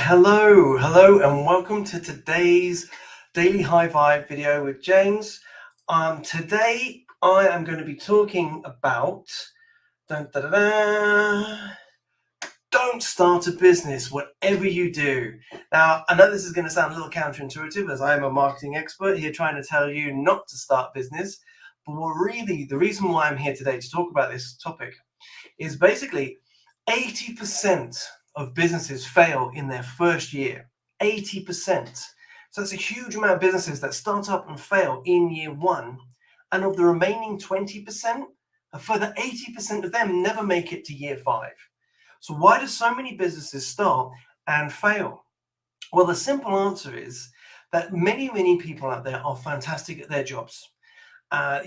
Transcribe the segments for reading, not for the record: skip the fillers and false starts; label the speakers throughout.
Speaker 1: Hello, and welcome to today's Daily High Vibe video with James. Today I am going to be talking about dun, da, da, da, don't start a business, whatever you do. Now, I know this is going to sound a little counterintuitive as I am a marketing expert here trying to tell you not to start business. But really, the reason why I'm here today to talk about this topic is basically 80% of businesses fail in their first year. 80%. So that's a huge amount of businesses that start up and fail in year one. And of the remaining 20%, a further 80% of them never make it to year five. So why do so many businesses start and fail? Well, the simple answer is that many people out there are fantastic at their jobs. Many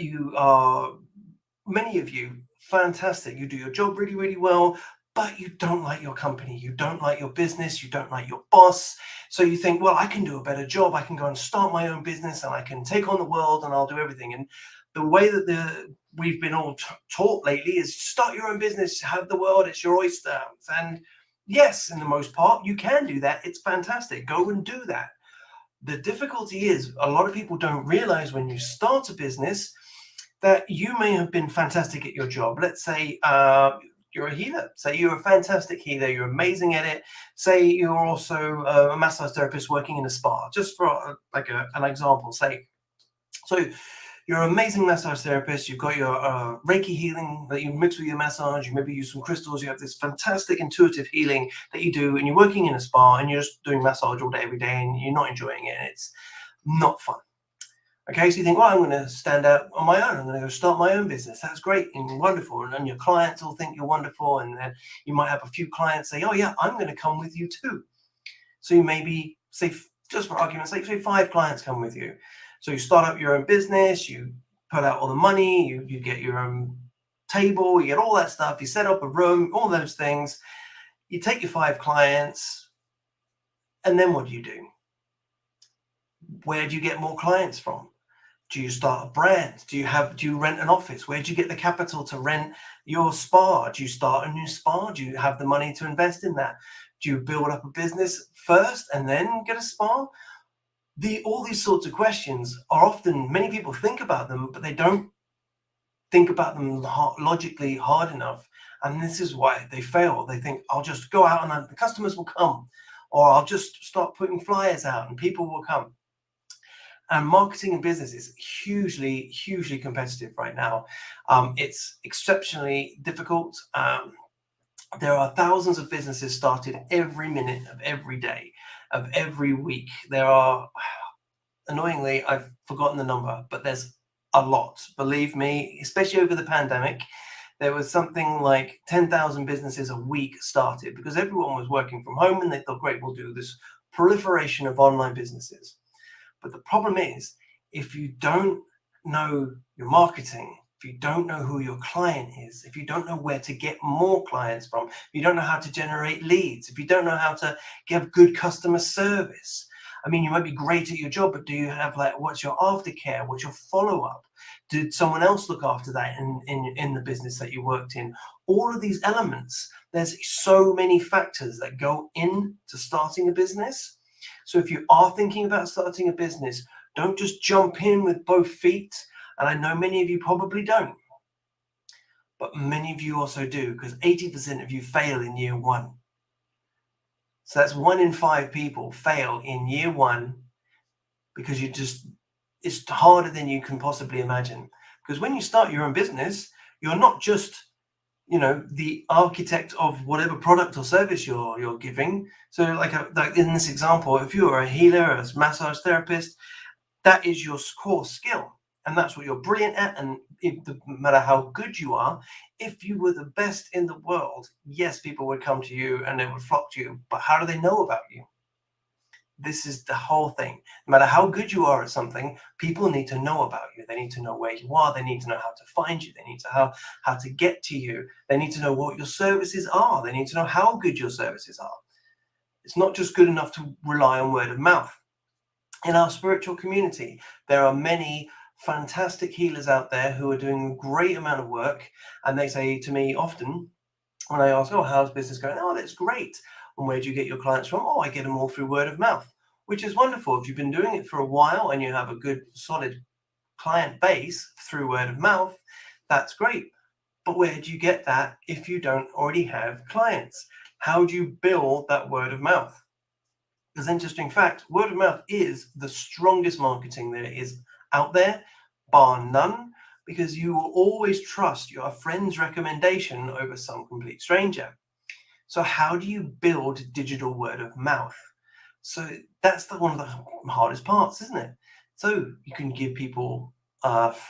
Speaker 1: of you, fantastic. You do your job really well, but you don't like your company. You don't like your business. You don't like your boss. So you think, well, I can do a better job. I can go and start my own business and I can take on the world and I'll do everything. And the way that we've been all taught lately is start your own business, have the world, it's your oyster. And yes, in the most part, you can do that. It's fantastic. Go and do that. The difficulty is a lot of people don't realize when you start a business that you may have been fantastic at your job. Let's say you're a healer. Say you're a fantastic healer. You're amazing at it. Say you're also a massage therapist working in a spa, just for an example. Say, so you're an amazing massage therapist. You've got your Reiki healing that you mix with your massage. You maybe use some crystals. You have this fantastic intuitive healing that you do, and you're working in a spa and you're just doing massage all day, every day, and you're not enjoying it. And it's not fun. Okay, so you think, well, I'm going to stand out on my own. I'm going to go start my own business. That's great and wonderful. And then your clients will think you're wonderful. And then you might have a few clients say, oh, yeah, I'm going to come with you too. So you maybe say, just for argument's sake, say 5 clients come with you. So you start up your own business. You put out all the money. You get your own table. You get all that stuff. You set up a room, all those things. You take your 5 clients. And then what do you do? Where do you get more clients from? Do you start a brand? Do you rent an office? Where do you get the capital to rent your spa? Do you start a new spa? Do you have the money to invest in that? Do you build up a business first and then get a spa? All these sorts of questions are often, many people think about them, but they don't think about them logically hard enough. And this is why they fail. They think, I'll just go out and the customers will come, or I'll just start putting flyers out and people will come. And marketing and business is hugely competitive right now. It's exceptionally difficult. There are thousands of businesses started every minute of every day, of every week. There are, annoyingly, I've forgotten the number, but there's a lot. Believe me, especially over the pandemic, there was something like 10,000 businesses a week started because everyone was working from home and they thought, great, we'll do this proliferation of online businesses. But the problem is, if you don't know your marketing, if you don't know who your client is, if you don't know where to get more clients from, if you don't know how to generate leads, if you don't know how to give good customer service. I mean, you might be great at your job, but do you have what's your aftercare? What's your follow-up? Did someone else look after that in the business that you worked in? All of these elements, there's so many factors that go into starting a business. So if you are thinking about starting a business, don't just jump in with both feet. And I know many of you probably don't, but many of you also do, because 80% of you fail in year one. So that's 1 in 5 people fail in year one because it's harder than you can possibly imagine. Because when you start your own business, you're not just the architect of whatever product or service you're giving. So like in this example, if you're a healer, a massage therapist, that is your core skill and that's what you're brilliant at. And no matter how good you are, if you were the best in the world, yes, people would come to you and they would flock to you, but how do they know about you? This is the whole thing. No matter how good you are at something, people need to know about you. They need to know where you are. They need to know how to find you. They need to know how to get to you. They need to know what your services are. They need to know how good your services are. It's not just good enough to rely on word of mouth. In our spiritual community, there are many fantastic healers out there who are doing a great amount of work. And they say to me often, When I ask, oh, how's business going? Oh, that's great. And where do you get your clients from? Oh, I get them all through word of mouth, which is wonderful. If you've been doing it for a while and you have a good, solid client base through word of mouth, that's great. But where do you get that if you don't already have clients? How do you build that word of mouth? Because interesting fact, word of mouth is the strongest marketing there is out there, bar none, because you will always trust your friend's recommendation over some complete stranger. So how do you build digital word of mouth? So that's one of the hardest parts, isn't it? So you can give people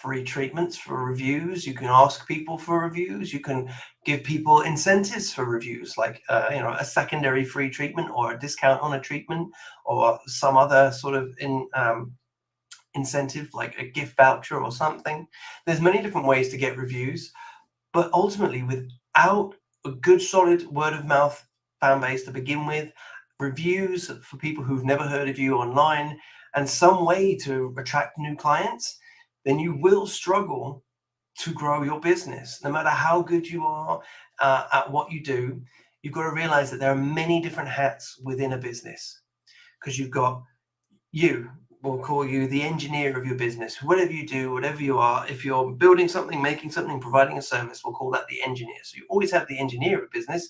Speaker 1: free treatments for reviews. You can ask people for reviews. You can give people incentives for reviews, like a secondary free treatment or a discount on a treatment or some other sort of incentive, like a gift voucher or something. There's many different ways to get reviews, but ultimately, without a good solid word of mouth fan base to begin with, reviews for people who've never heard of you online, and some way to attract new clients, then you will struggle to grow your business. No matter how good you are at what you do, you've got to realize that there are many different hats within a business, because you've got you, we'll call you the engineer of your business. Whatever you do, whatever you are, if you're building something, making something, providing a service, we'll call that the engineer. So you always have the engineer of business,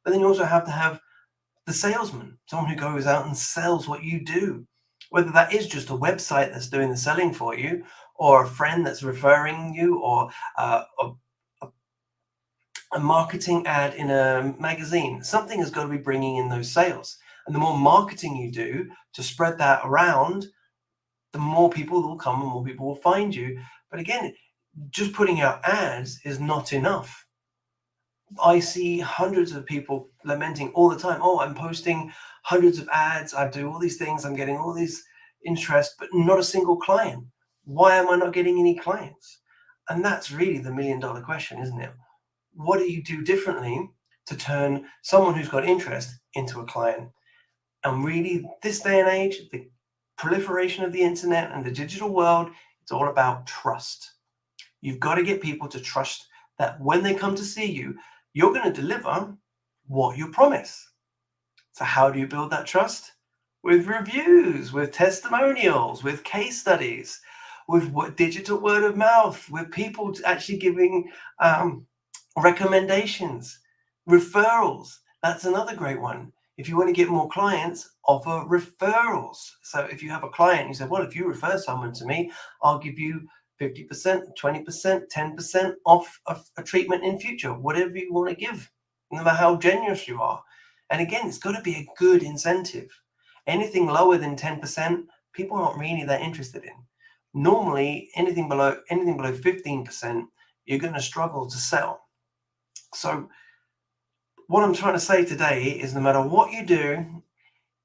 Speaker 1: but then you also have to have the salesman, someone who goes out and sells what you do. Whether that is just a website that's doing the selling for you, or a friend that's referring you, or a marketing ad in a magazine, something has got to be bringing in those sales. And the more marketing you do to spread that around, the more people will come and more people will find you. But again, just putting out ads is not enough. I see hundreds of people lamenting all the time, oh, I'm posting hundreds of ads, I do all these things, I'm getting all these interest, but not a single client. Why am I not getting any clients? And that's really the $1 million question, isn't it? What do you do differently to turn someone who's got interest into a client? And really, this day and age, the proliferation of the internet and the digital world, it's all about trust. You've got to get people to trust that when they come to see you, you're going to deliver what you promise. So how do you build that trust? With reviews, with testimonials, with case studies, with digital word of mouth, with people actually giving recommendations, referrals. That's another great one. If you want to get more clients, offer referrals. So if you have a client, you say, well, if you refer someone to me, I'll give you 50%, 20%, 10% off a treatment in future, whatever you want to give, no matter how generous you are. And again, it's got to be a good incentive. Anything lower than 10%, people aren't really that interested in. Normally, anything below 15%, you're going to struggle to sell. So what I'm trying to say today is no matter what you do,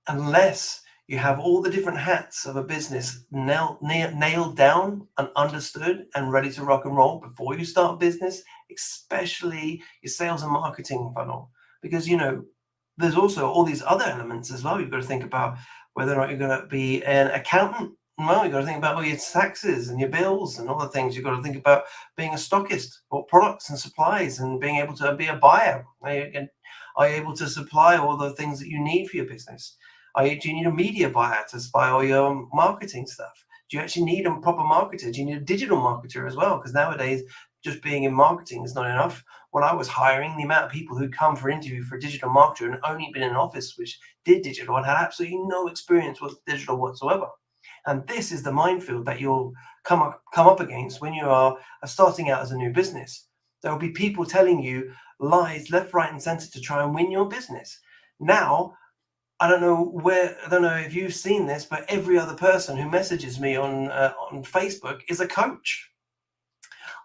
Speaker 1: unless you have all the different hats of a business nailed down and understood and ready to rock and roll before you start business, especially your sales and marketing funnel, because there's also all these other elements as well. You've got to think about whether or not you're going to be an accountant. Well, you've got to think about all your taxes and your bills and all the things. You've got to think about being a stockist for products and supplies and being able to be a buyer. Are you able to supply all the things that you need for your business? Do you need a media buyer to supply all your marketing stuff? Do you actually need a proper marketer? Do you need a digital marketer as well? Because nowadays, just being in marketing is not enough. When I was hiring, the amount of people who'd come for interview for a digital marketer and only been in an office which did digital and had absolutely no experience with digital whatsoever. And this is the minefield that you'll come up against when you are starting out as a new business. There will be people telling you lies left, right, and center to try and win your business. Now, I don't know if you've seen this, but every other person who messages me on Facebook is a coach.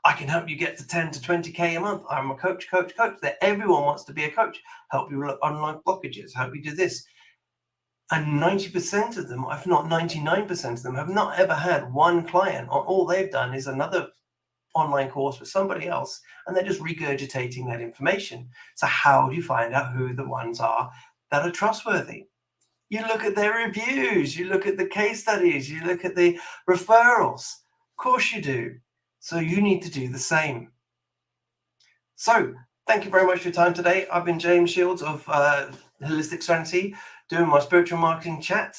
Speaker 1: I can help you get to 10 to 20K a month. I'm a coach. That everyone wants to be a coach. Help you unlock blockages. Help you do this. And 90% of them, if not 99% of them, have not ever had one client. All they've done is another online course with somebody else, and they're just regurgitating that information. So how do you find out who the ones are that are trustworthy? You look at their reviews, you look at the case studies, you look at the referrals. Of course you do. So you need to do the same. So Thank you very much for your time today. I've been James Shields of Holistic Serenity, doing my spiritual marketing chat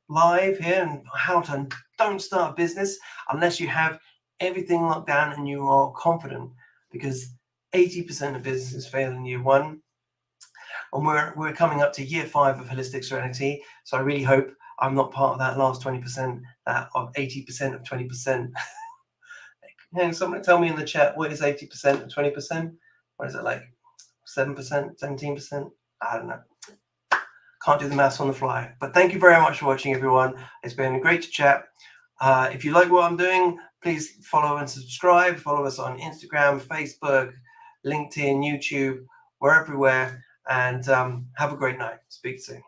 Speaker 1: live here, and how to don't start a business unless you have everything locked down and you are confident, because 80% of businesses fail in year one, and we're coming up to year 5 of Holistic Serenity. So I really hope I'm not part of that last 20%, that of 80% of 20%. Can someone tell me in the chat, what is 80% of 20%? What is it, like 7%, 17%? I don't know. Can't do the maths on the fly. But thank you very much for watching, everyone. It's been great to chat. If you like what I'm doing, please follow and subscribe. Follow us on Instagram, Facebook, LinkedIn, YouTube. We're everywhere. And have a great night. Speak soon.